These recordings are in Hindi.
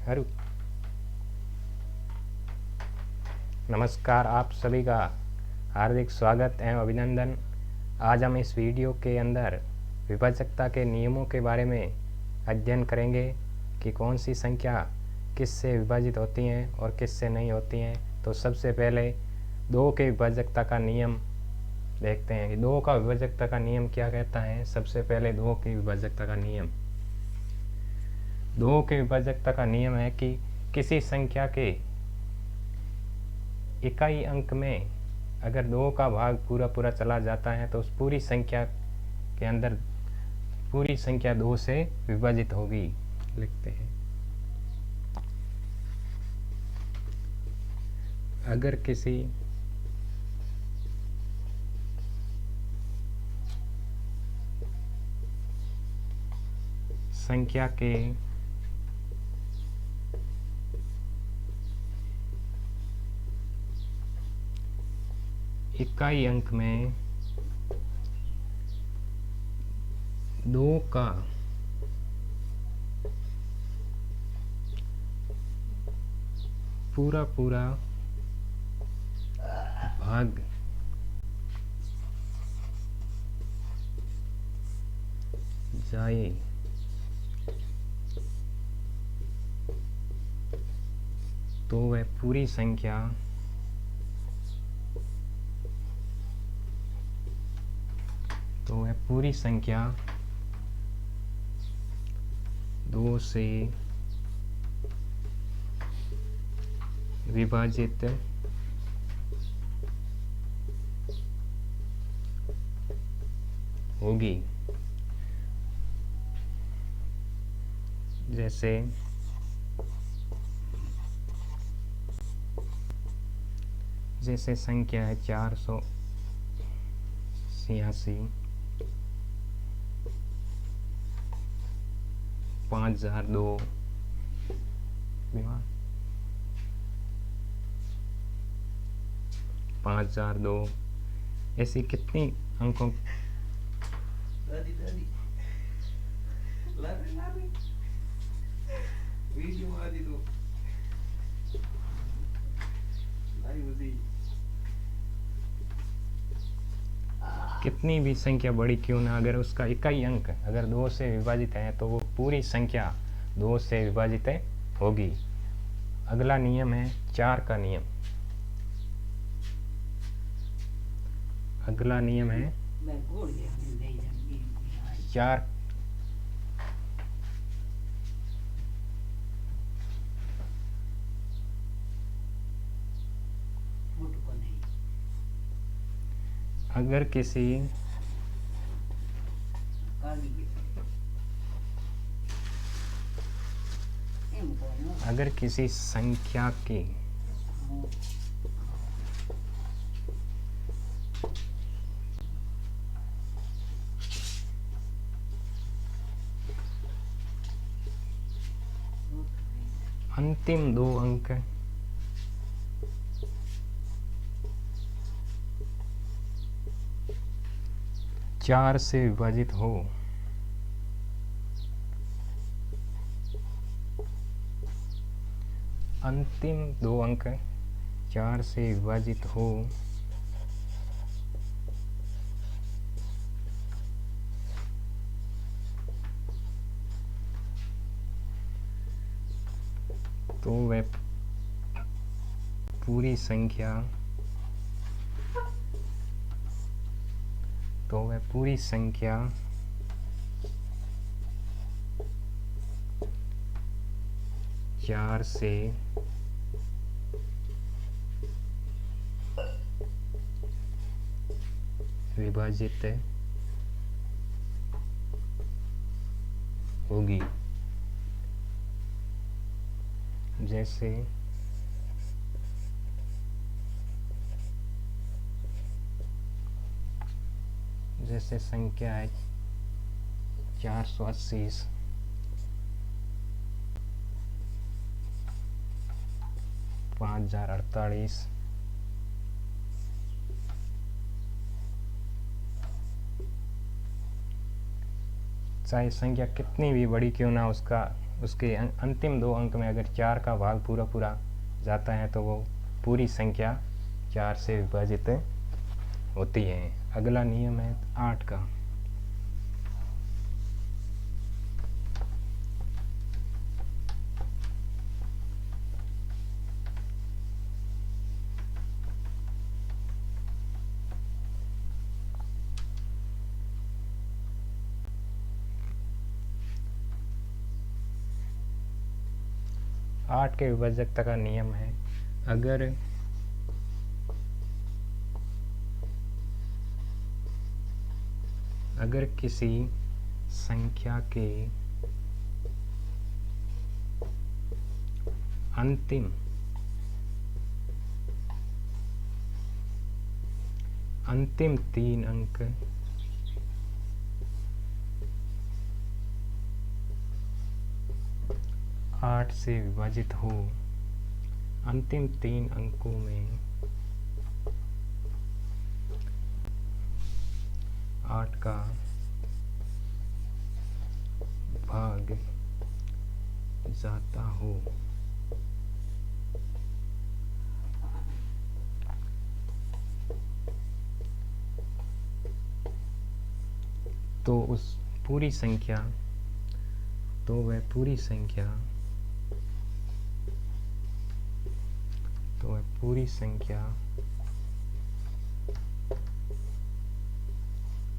हेलो, नमस्कार। आप सभी का हार्दिक स्वागत एवं अभिनंदन। आज हम इस वीडियो के अंदर विभाजकता के नियमों के बारे में अध्ययन करेंगे कि कौन सी संख्या किससे विभाजित होती हैं और किससे नहीं होती हैं। तो सबसे पहले दो के विभाजकता का नियम देखते हैं कि दो का विभाजकता का नियम क्या कहता है। सबसे पहले दो की विभाजकता का नियम, दो के विभाजकता का नियम है कि किसी संख्या के इकाई अंक में अगर दो का भाग पूरा पूरा चला जाता है तो उस पूरी संख्या के अंदर पूरी संख्या दो से विभाजित होगी। लिखते हैं, अगर किसी संख्या के इकाई अंक में दो का पूरा पूरा भाग जाए तो वह पूरी संख्या दो से विभाजित होगी। जैसे संख्या है 486, 5002, 5002, ऐसी कितनी अंकों कितनी भी संख्या बड़ी क्यों ना, अगर उसका इकाई अंक अगर दो से विभाजित है तो वो पूरी संख्या दो से विभाजित होगी। अगला नियम है चार का नियम। अगला नियम है चार अगर किसी संख्या की अंतिम दो अंक चार से विभाजित हो अंतिम दो अंक चार से विभाजित हो तो वह पूरी संख्या चार से विभाजित होगी। जैसे संख्या है 480, 5048, चाहे संख्या कितनी भी बड़ी क्यों ना, उसका उसके अंतिम 2 अंक में अगर 4 का भाग पूरा पूरा जाता है तो वो पूरी संख्या 4 से विभाजित होती है। अगला नियम है 8 का। आठ के विभाजकता का नियम है, अगर किसी संख्या के अंतिम 3 अंक 8 से विभाजित हो, अंतिम 3 अंकों में 8 का भाग जाता हो, तो उस पूरी संख्या तो वह पूरी संख्या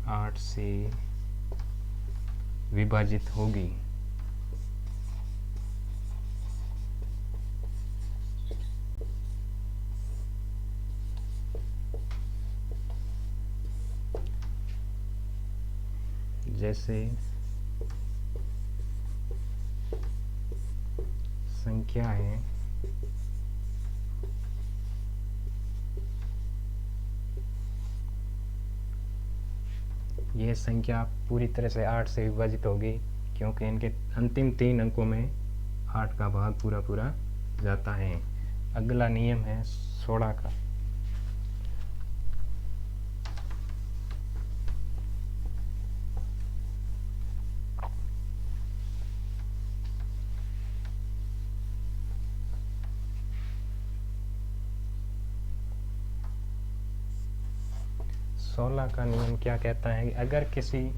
8 से विभाजित होगी। जैसे संख्या है यह संख्या पूरी तरह से 8 से विभाजित होगी क्योंकि इनके अंतिम 3 अंकों में 8 का भाग पूरा पूरा जाता है। अगला नियम है 16 का। सोलह का नियम क्या कहता है कि अगर किसी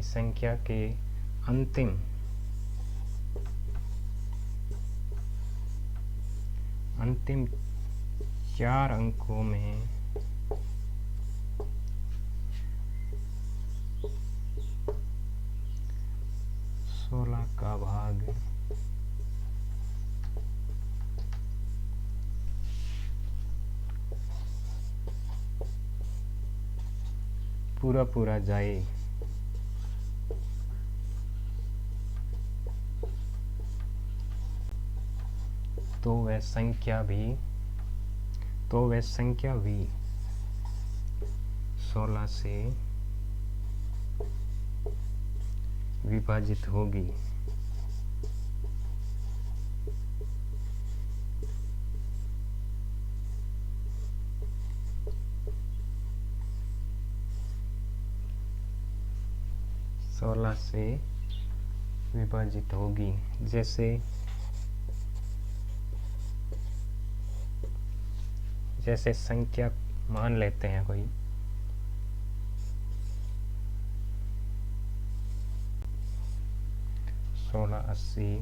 संख्या के अंतिम 4 अंकों में 16 का भाग पूरा पूरा जाए तो वह संख्या भी 16 से विभाजित होगी। जैसे संख्या मान लेते हैं कोई 16, 80,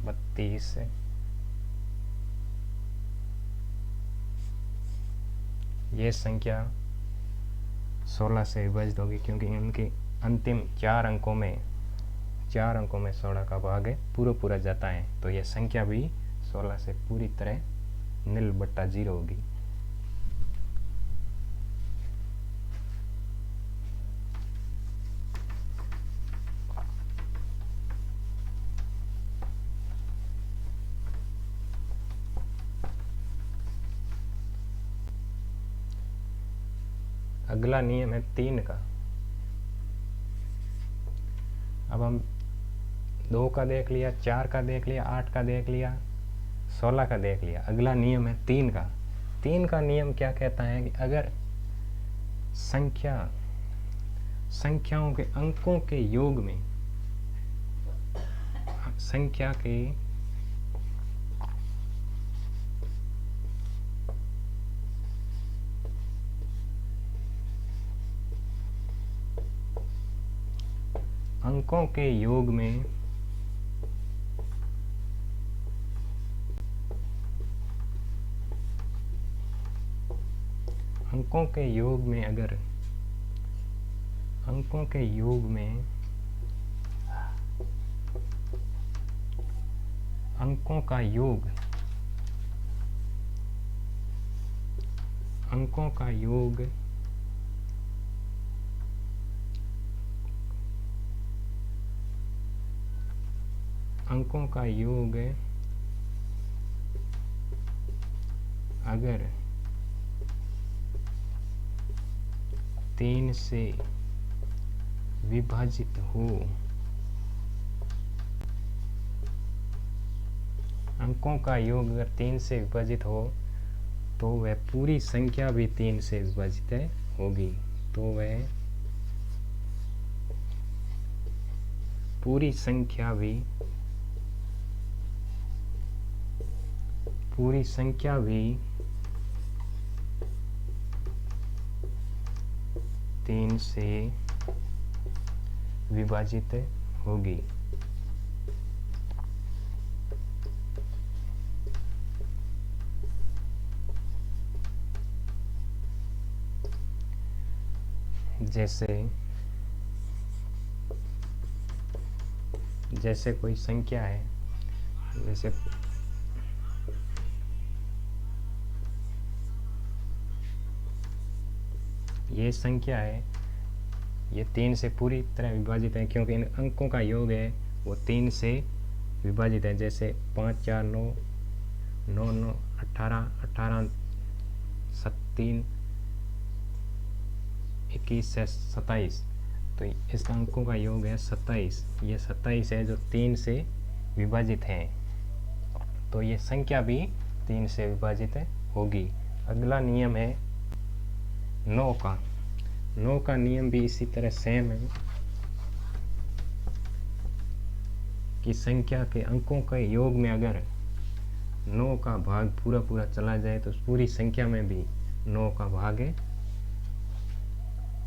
32 ये संख्या 16 से विभाजित होगी क्योंकि उनके अंतिम 4 अंकों में 16 का भाग पूरा जाता है, तो यह संख्या भी 16 से पूरी तरह 0/0 होगी। अगला नियम है 3 का। अब हम 2 का देख लिया, 4 का देख लिया, 8 का देख लिया, 16 का देख लिया। अगला नियम है 3 का। 3 का नियम क्या कहता है कि अगर संख्याओं के अंकों के योग में संख्या के अंकों के योग में अंकों के योग में अगर अंकों के योग में अंकों का योग अंकों का योग अंकों का योग अगर 3 से विभाजित हो, अंकों का योग अगर 3 से विभाजित हो तो वह पूरी संख्या भी 3 से विभाजित होगी। तो वह पूरी संख्या भी 3 से विभाजित होगी। जैसे कोई संख्या है, जैसे ये संख्या है, ये 3 से पूरी तरह विभाजित है क्योंकि इन अंकों का योग है वो 3 से विभाजित है। जैसे 5 4 9 9 9 18 18 3 21 से 27, तो इस अंकों का योग है 27। ये 27 है जो 3 से विभाजित है, तो ये संख्या भी 3 से विभाजित होगी। अगला नियम है 9 का। 9 का नियम भी इसी तरह सेम है कि संख्या के अंकों के योग में अगर 9 का भाग पूरा पूरा चला जाए तो पूरी संख्या में भी 9 का भाग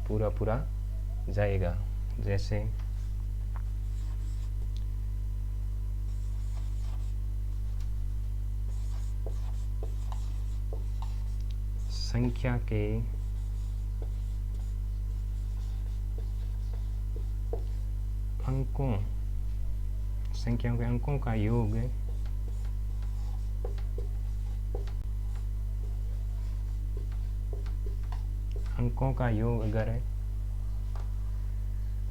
पूरा पूरा जाएगा। जैसे संख्या के संख्याओं के अंकों का योग अगर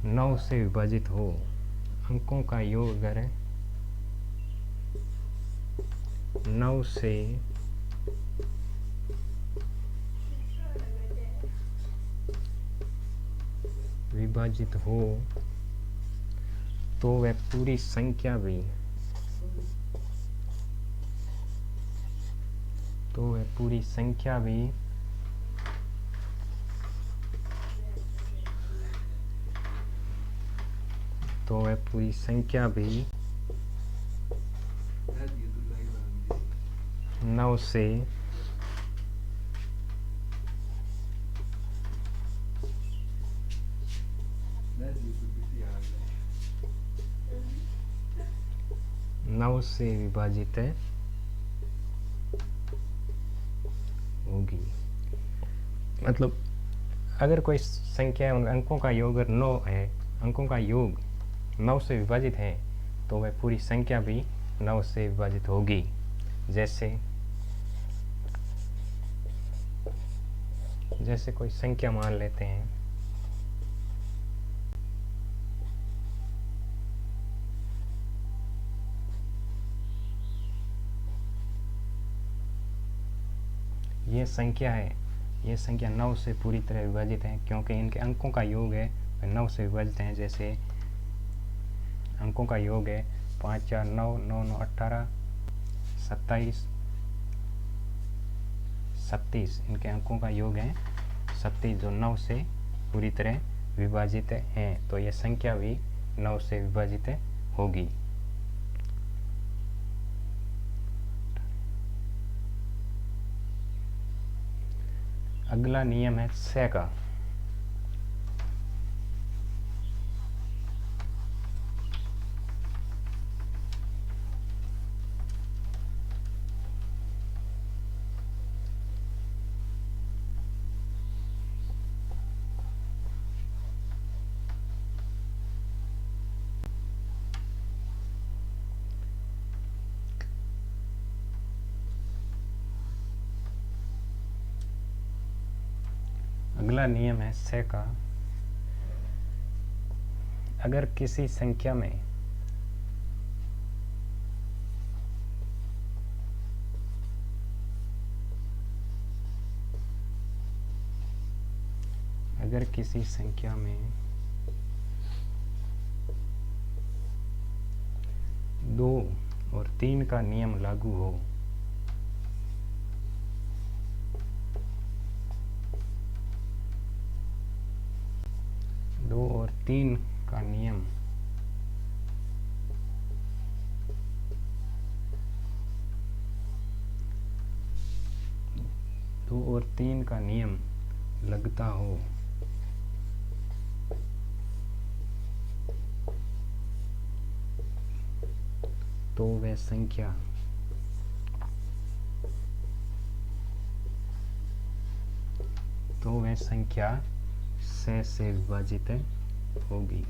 9 से विभाजित हो, अंकों का योग अगर 9 से विभाजित हो तो वह पूरी संख्या भी तो वह पूरी संख्या भी 9 से विभाजित होगी। मतलब अगर कोई संख्या है, उन अंकों का योग अगर 9 है, अंकों का योग 9 से विभाजित है तो वह पूरी संख्या भी 9 से विभाजित होगी। जैसे कोई संख्या मान लेते हैं, ये संख्या है, ये संख्या 9 से पूरी तरह विभाजित है क्योंकि इनके अंकों का योग है वह 9 से विभाजित है। जैसे अंकों का योग है 5 4 9 9 9 18 27 36, इनके अंकों का योग है 36 जो 9 से पूरी तरह विभाजित हैं, तो यह संख्या भी 9 से विभाजित होगी। अगला नियम है 6 का। अगला नियम है 6 का। अगर किसी संख्या में दो और तीन का नियम लागू हो, दो और तीन का नियम लगता हो तो वह संख्या सह से विभाजित होगी।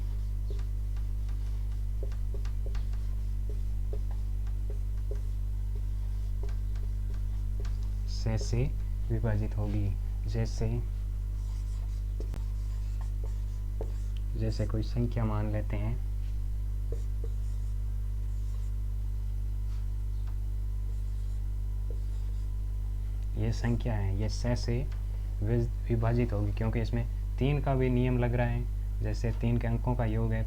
सह से विभाजित होगी। जैसे कोई संख्या मान लेते हैं, ये संख्या है, ये सह से विभाजित होगी क्योंकि इसमें 3 का भी नियम लग रहा है। जैसे 3 के अंकों का योग है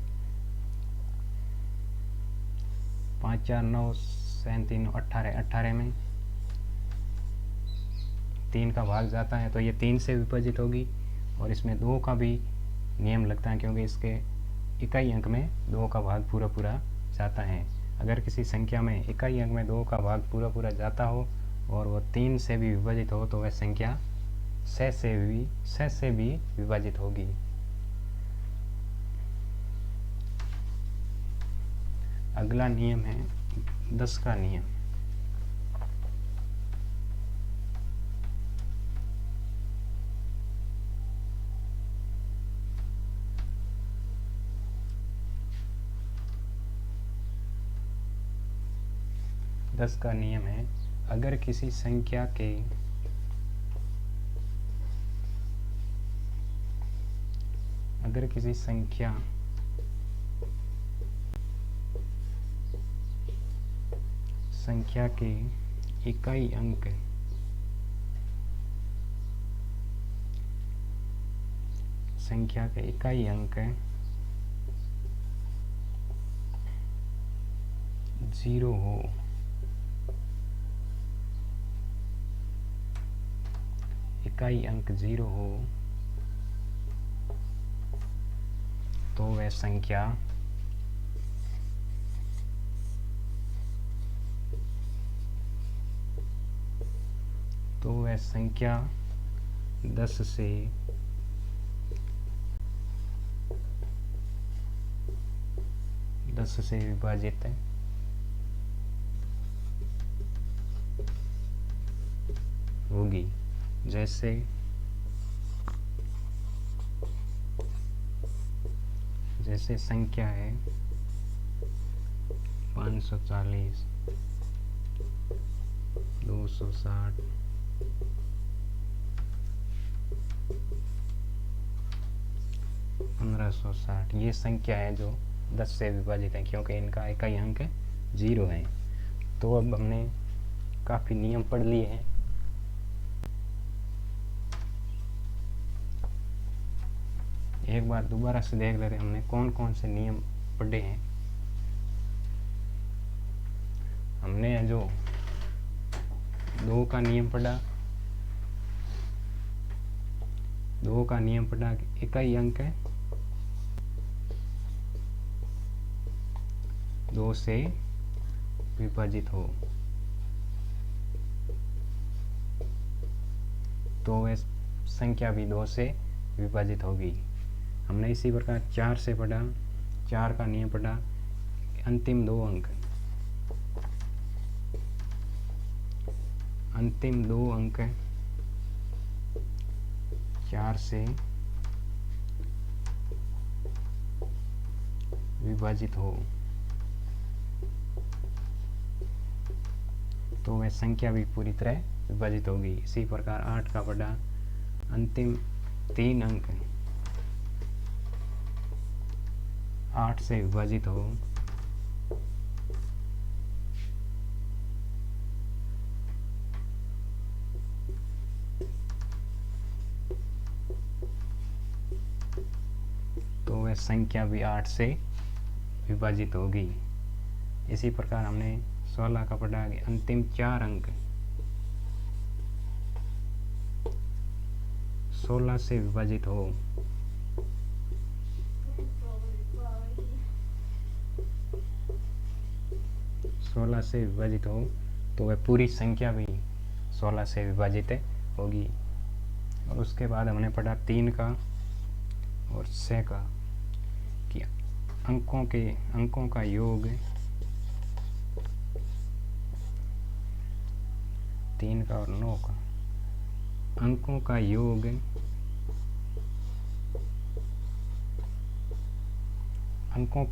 5 4 9 7 3 18, 18 में 3 का भाग जाता है तो ये 3 से विभाजित होगी। और इसमें 2 का भी नियम लगता है क्योंकि इसके इकाई अंक में 2 का भाग पूरा पूरा जाता है। अगर किसी संख्या में इकाई अंक में 2 का भाग पूरा पूरा जाता हो और वो 3 से भी विभाजित हो तो वह संख्या सह से भी विभाजित होगी। अगला नियम है 10 का नियम। दस का नियम है, अगर किसी संख्या के इकाई अंक जीरो हो इकाई अंक 0 हो तो वह संख्या तो वह संख्या 10 से विभाजित होगी। जैसे संख्या है 540 260 1560, ये संख्या है जो 10 से विभाजित है क्योंकि इनका इकाई अंक 0 है। तो अब हमने काफ़ी नियम पढ़ लिए हैं। एक बार दोबारा से देख लेते हैं हमने कौन कौन से नियम पढ़े हैं। हमने जो 2 का नियम पढ़ा, 2 का नियम पढ़ा, इकाई अंक है 2 से विभाजित हो तो वह संख्या भी 2 से विभाजित होगी। हमने इसी प्रकार 4 से पढ़ा, 4 का नियम पढ़ा, अंतिम 2 अंक, अंतिम 2 अंक 4 से विभाजित हो तो वह संख्या भी पूरी तरह विभाजित होगी। इसी प्रकार 8 का पढ़ा, अंतिम 3 अंक 8 से विभाजित हो तो वह संख्या भी 8 से विभाजित होगी। इसी प्रकार हमने 16 का पढ़ा, अंतिम 4 अंक 16 से विभाजित हो 16 से विभाजित हो तो वह पूरी संख्या भी 16 से विभाजित होगी। और उसके बाद हमने पढ़ा 3 का और 6 का कि अंकों का योग 3 का और 9 का अंकों का योग अंकों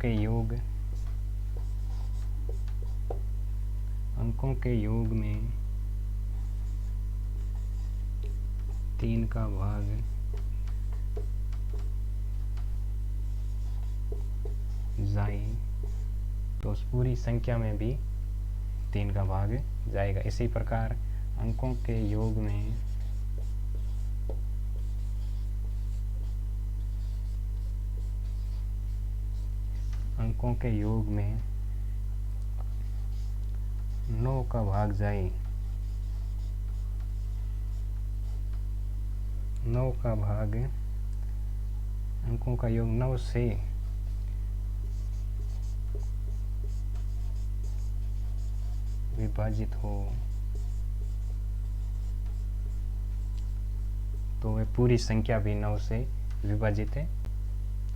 के योग में 3 का भाग जाए तो उस पूरी संख्या में भी 3 का भाग जाएगा। इसी प्रकार अंकों के योग में अंकों के योग में 9 का भाग जाए, 9 का भाग अंकों का योग 9 से विभाजित हो तो वह पूरी संख्या भी 9 से विभाजित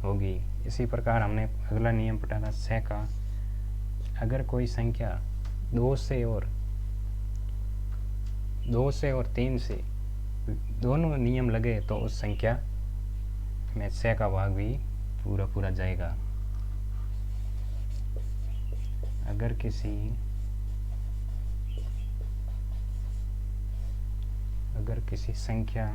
होगी। इसी प्रकार हमने अगला नियम पढ़ा था 6 का, अगर कोई संख्या 2 से और 3 से दोनों नियम लगे तो उस संख्या में 6 का भाग भी पूरा जाएगा। अगर किसी संख्या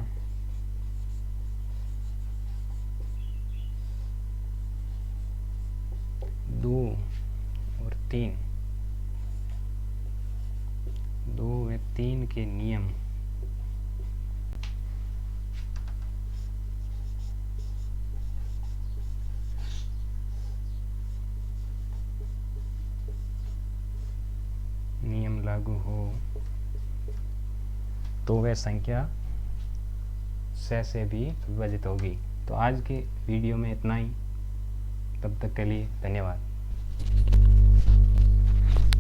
2 और 3 के नियम लागू हो तो वह संख्या 6 से भी विभाजित होगी। तो आज के वीडियो में इतना ही, तब तक के लिए धन्यवाद।